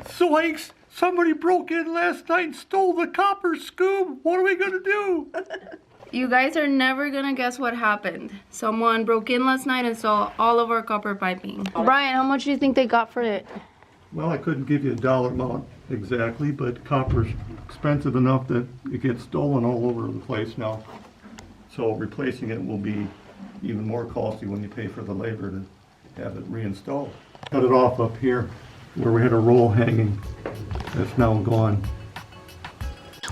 Zoinks! Somebody broke in last night and stole the copper scoop. What are we gonna do? You guys are never gonna guess what happened. Someone broke in last night and stole all of our copper piping. Brian, how much do you think they got for it? Well, I couldn't give you a dollar amount exactly, but copper's expensive enough that it gets stolen all over the place now. So replacing it will be even more costly when you pay for the labor to have it reinstalled. Cut it off up here where we had a roll hanging. That's now gone.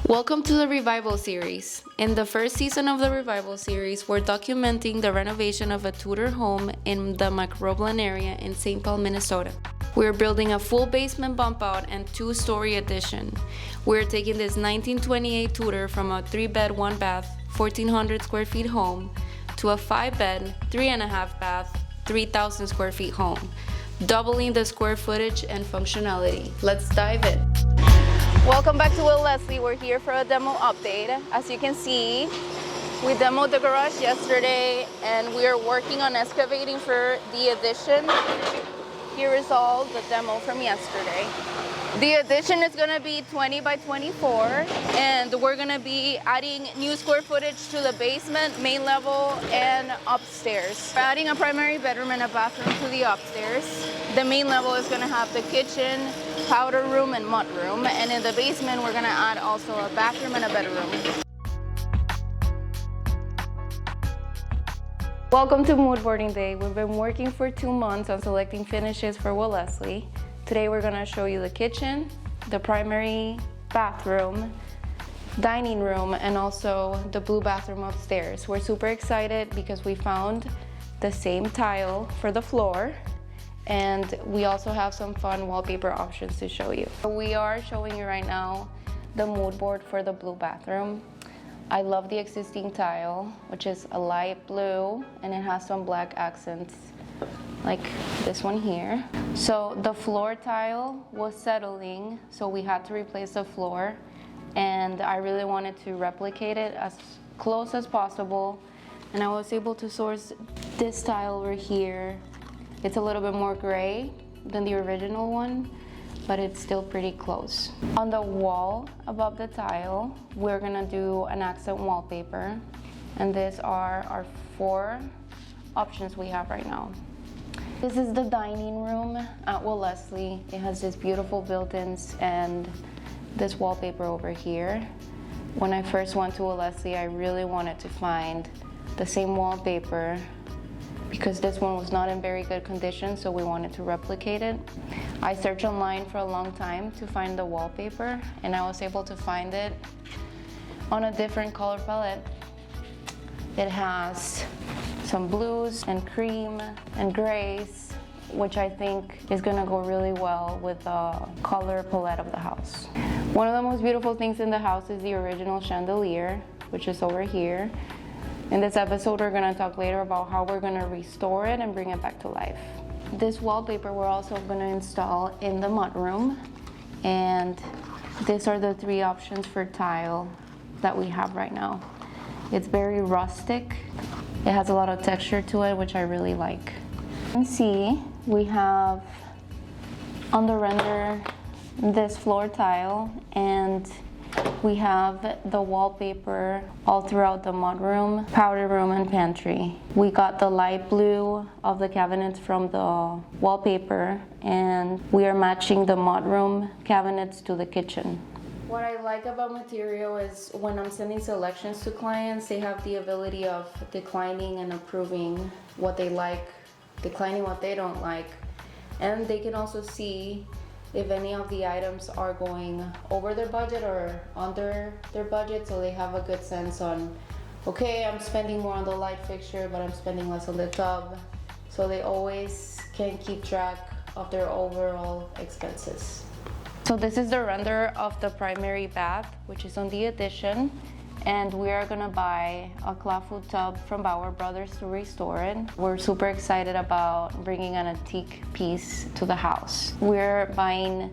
Welcome to the Revival series. In the first season of the Revival series, we're documenting the renovation of a Tudor home in the McRoblin area in St. Paul, Minnesota. We're building a full basement bump out and 2-story addition. We're taking this 1928 Tudor from a 3-bed, 1-bath, 1,400 square feet home to a 5-bed, 3.5 bath, 3,000 square feet home, doubling the square footage and functionality. Let's dive in. Welcome back to Will Leslie. We're here for a demo update. As you can see, we demoed the garage yesterday and we are working on excavating for the addition. Here is all the demo from yesterday. The addition is gonna be 20 by 24 and we're gonna be adding new square footage to the basement, main level, and upstairs. We're adding a primary bedroom and a bathroom to the upstairs. The main level is gonna have the kitchen, powder room, and mud room. And in the basement, we're gonna add also a bathroom and a bedroom. Welcome to Mood Boarding Day. We've been working for 2 months on selecting finishes for Will Leslie. Today we're gonna show you the kitchen, the primary bathroom, dining room, and also the blue bathroom upstairs. We're super excited because we found the same tile for the floor, and we also have some fun wallpaper options to show you. We are showing you right now the mood board for the blue bathroom. I love the existing tile, which is a light blue, and it has some black accents like this one here. So the floor tile was settling, so we had to replace the floor, and I really wanted to replicate it as close as possible, and I was able to source this tile over here. It's a little bit more gray than the original one, but it's still pretty close. On the wall above the tile, we're gonna do an accent wallpaper, and these are our 4 options we have right now. This is the dining room at Will Leslie. It has this beautiful built-ins and this wallpaper over here. When I first went to Will Leslie, I really wanted to find the same wallpaper because this one was not in very good condition, so we wanted to replicate it. I searched online for a long time to find the wallpaper, and I was able to find it on a different color palette. It has some blues and cream and grays, which I think is gonna go really well with the color palette of the house. One of the most beautiful things in the house is the original chandelier, which is over here. In this episode, we're gonna talk later about how we're gonna restore it and bring it back to life. This wallpaper we're also gonna install in the mudroom, and these are the 3 options for tile that we have right now. It's very rustic. It has a lot of texture to it, which I really like. You can see we have on the render this floor tile, and we have the wallpaper all throughout the mudroom, powder room, and pantry. We got the light blue of the cabinets from the wallpaper, and we are matching the mudroom cabinets to the kitchen. What I like about Material is when I'm sending selections to clients, they have the ability of declining and approving what they like, declining what they don't like, and they can also see if any of the items are going over their budget or under their budget, so they have a good sense on, okay, I'm spending more on the light fixture, but I'm spending less on the tub, so they always can keep track of their overall expenses. So this is the render of the primary bath, which is on the addition, and we are gonna buy a clawfoot tub from Bauer Brothers to restore it. We're super excited about bringing an antique piece to the house. We're buying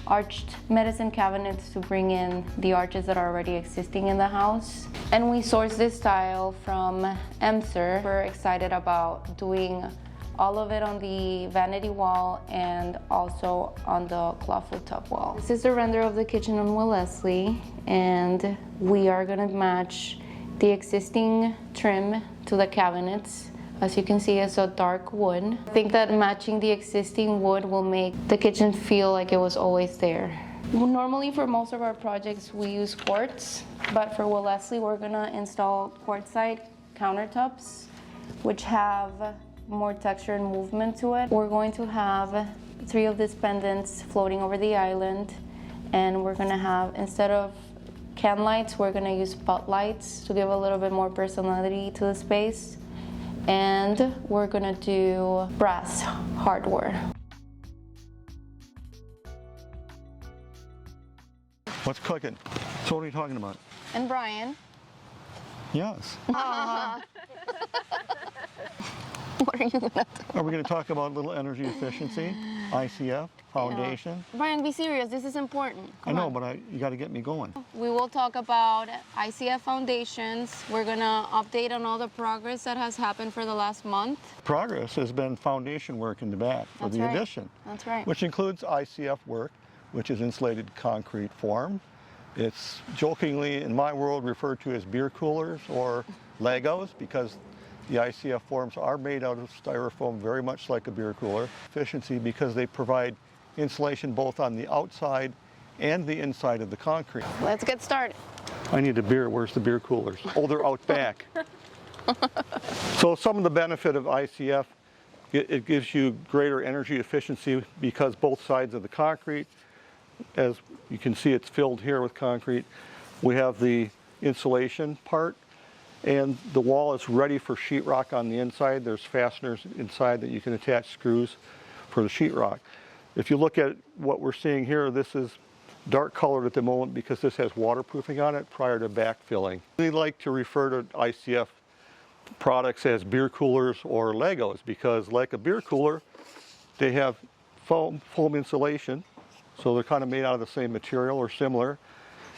arched medicine cabinets to bring in the arches that are already existing in the house. And we sourced this tile from Emser. We're excited about doing all of it on the vanity wall and also on the clawfoot top wall. This is the render of the kitchen on Wellesley, and we are gonna match the existing trim to the cabinets. As you can see, it's a dark wood. I think that matching the existing wood will make the kitchen feel like it was always there. Normally for most of our projects we use quartz, but for Wellesley we're gonna install quartzite countertops, which have more texture and movement to it. We're going to have 3 of these pendants floating over the island, and we're gonna have, instead of can lights, we're gonna use spotlights to give a little bit more personality to the space. And we're gonna do brass hardware. What's cooking? So what are you talking about? And Brian, Yes. what are you gonna do? Are we going to talk about a little energy efficiency? ICF Foundation? Brian, be serious, this is important. I know, but you got to get me going. We will talk about ICF Foundations. We're gonna update on all the progress that has happened for the last month. Progress has been foundation work in the back for That's the right. addition. That's right. Which includes ICF work, which is insulated concrete form. It's jokingly, in my world, referred to as beer coolers or Legos, because the ICF forms are made out of styrofoam, very much like a beer cooler. Efficiency because they provide insulation both on the outside and the inside of the concrete. Let's get started. I need a beer. Where's the beer coolers? Oh, they're out back. So some of the benefit of ICF, it gives you greater energy efficiency because both sides of the concrete, as you can see, it's filled here with concrete. We have the insulation part, and the wall is ready for sheetrock on the inside. There's fasteners inside that you can attach screws for the sheetrock. If you look at what we're seeing here, this is dark colored at the moment because this has waterproofing on it prior to backfilling. We like to refer to ICF products as beer coolers or Legos because, like a beer cooler, they have foam insulation, so they're kind of made out of the same material or similar.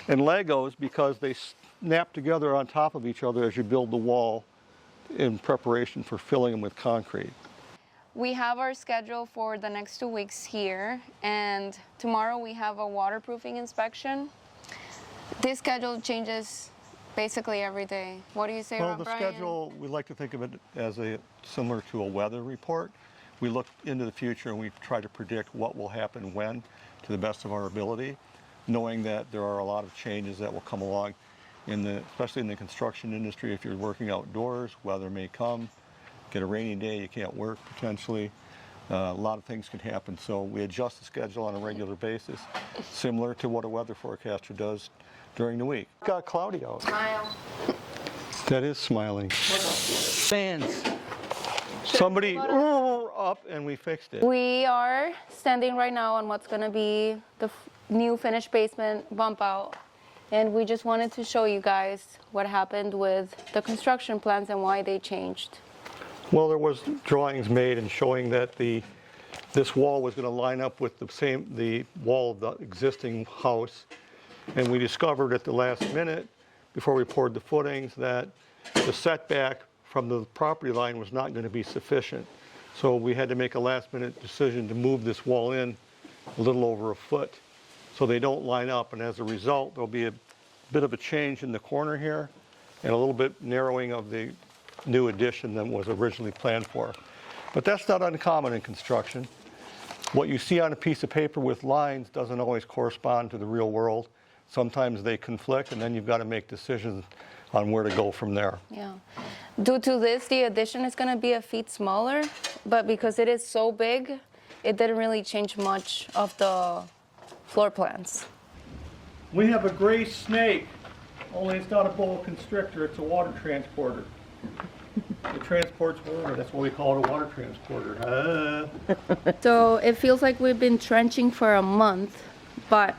And Legos because they snap together on top of each other as you build the wall in preparation for filling them with concrete. We have our schedule for the next 2 weeks here, and tomorrow we have a waterproofing inspection. This schedule changes basically every day. What do you say, Well, Rob, the Brian? schedule, we like to think of it as similar to a weather report. We look into the future and we try to predict what will happen when, to the best of our ability, knowing that there are a lot of changes that will come along, especially in the construction industry. If you're working outdoors, weather may come. Get a rainy day, you can't work potentially. A lot of things can happen, so we adjust the schedule on a regular basis, similar to what a weather forecaster does during the week. Got cloudy out. Smile. That is smiling. Fans. Somebody up and we fixed it. We are standing right now on what's going to be the new finished basement bump out, and we just wanted to show you guys what happened with the construction plans and why they changed. Well, there was drawings made and showing that this wall was going to line up with the wall of the existing house, and we discovered at the last minute, before we poured the footings, that the setback from the property line was not going to be sufficient. So we had to make a last-minute decision to move this wall in a little over a foot, so they don't line up. And as a result, there'll be a bit of a change in the corner here, and a little bit narrowing of the new addition than was originally planned for. But that's not uncommon in construction. What you see on a piece of paper with lines doesn't always correspond to the real world. Sometimes they conflict, and then you've got to make decisions on where to go from there. Yeah. Due to this, the addition is going to be a feet smaller, but because it is so big, it didn't really change much of the floor plans. We have a gray snake, only it's not a boa constrictor, it's a water transporter. It transports water, that's why we call it a water transporter. So it feels like we've been trenching for a month, but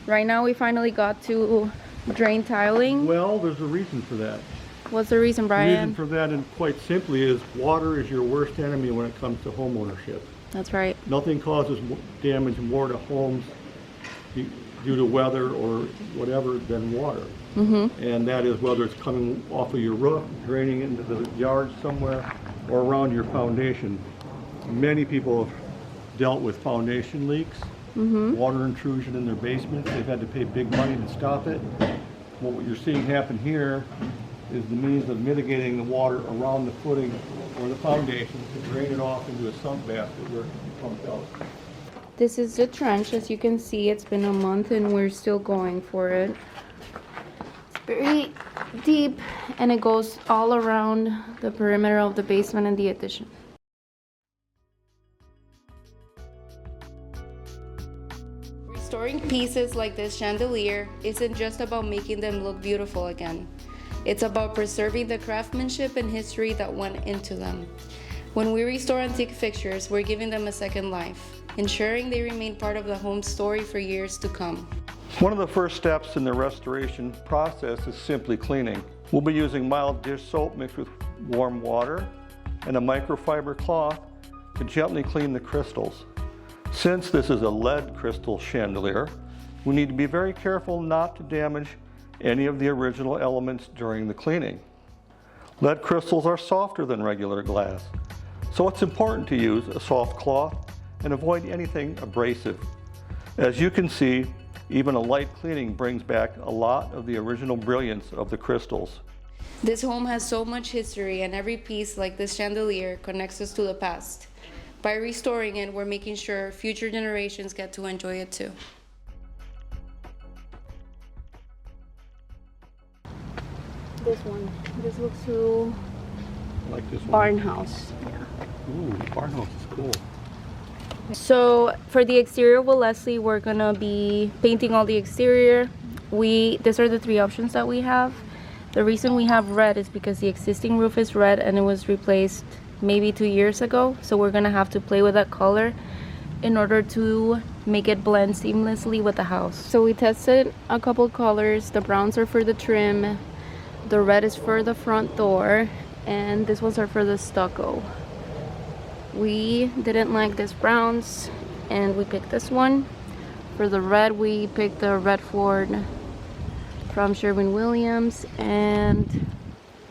right now we finally got to drain tiling. Well, there's a reason for that. What's the reason, The Brian? reason for that, and quite simply, is water is your worst enemy when it comes to home ownership. That's right. Nothing causes damage more to homes due to weather or whatever than water. Mm-hmm. And that is whether it's coming off of your roof, draining into the yard somewhere, or around your foundation. Many people have dealt with foundation leaks, water intrusion in their basements. They've had to pay big money to stop it. Well, what you're seeing happen here is the means of mitigating the water around the footing or the foundation to drain it off into a sump basket where it can be pumped out. This is the trench. As you can see, it's been a month and we're still going for it. It's very deep and it goes all around the perimeter of the basement and the addition. Restoring pieces like this chandelier isn't just about making them look beautiful again. It's about preserving the craftsmanship and history that went into them. When we restore antique fixtures, we're giving them a second life, ensuring they remain part of the home's story for years to come. One of the first steps in the restoration process is simply cleaning. We'll be using mild dish soap mixed with warm water and a microfiber cloth to gently clean the crystals. Since this is a lead crystal chandelier, we need to be very careful not to damage any of the original elements during the cleaning. Lead crystals are softer than regular glass, so it's important to use a soft cloth and avoid anything abrasive. As you can see, even a light cleaning brings back a lot of the original brilliance of the crystals. This home has so much history, and every piece like this chandelier connects us to the past. By restoring it, we're making sure future generations get to enjoy it too. This looks so Like this one. barn house. Ooh, barn house is cool. So for the exterior with Leslie, we're gonna be painting all the exterior. These are the three options that we have. The reason we have red is because the existing roof is red and it was replaced maybe 2 years ago. So we're gonna have to play with that color in order to make it blend seamlessly with the house. So we tested a couple colors. The browns are for the trim, the red is for the front door, and these ones are for the stucco. We didn't like this browns and we picked this one. For the red, we picked the Redford from Sherwin-Williams, and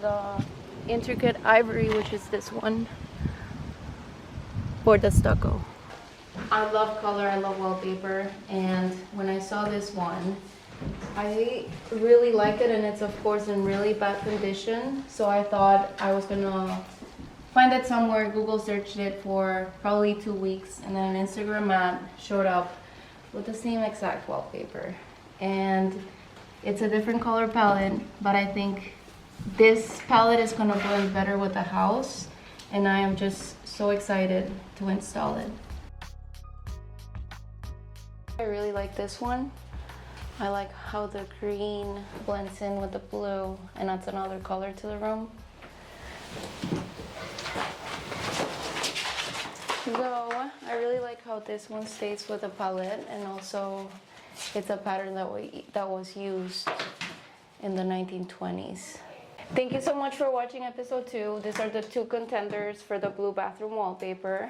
the intricate ivory, which is this one, for the stucco. I love color, I love wallpaper, and when I saw this one, I really liked it, and it's of course in really bad condition, so I thought I was gonna find it somewhere. Google searched it for probably 2 weeks, and then an Instagram ad showed up with the same exact wallpaper. And it's a different color palette, but I think this palette is gonna blend better with the house, and I am just so excited to install it. I really like this one. I like how the green blends in with the blue and adds another color to the room. Though I really like how this one stays with the palette, and also it's a pattern that was used in the 1920s. Thank you so much for watching episode 2. These are the 2 contenders for the blue bathroom wallpaper.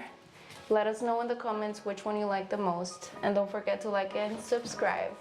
Let us know in the comments which one you like the most, and don't forget to like and subscribe.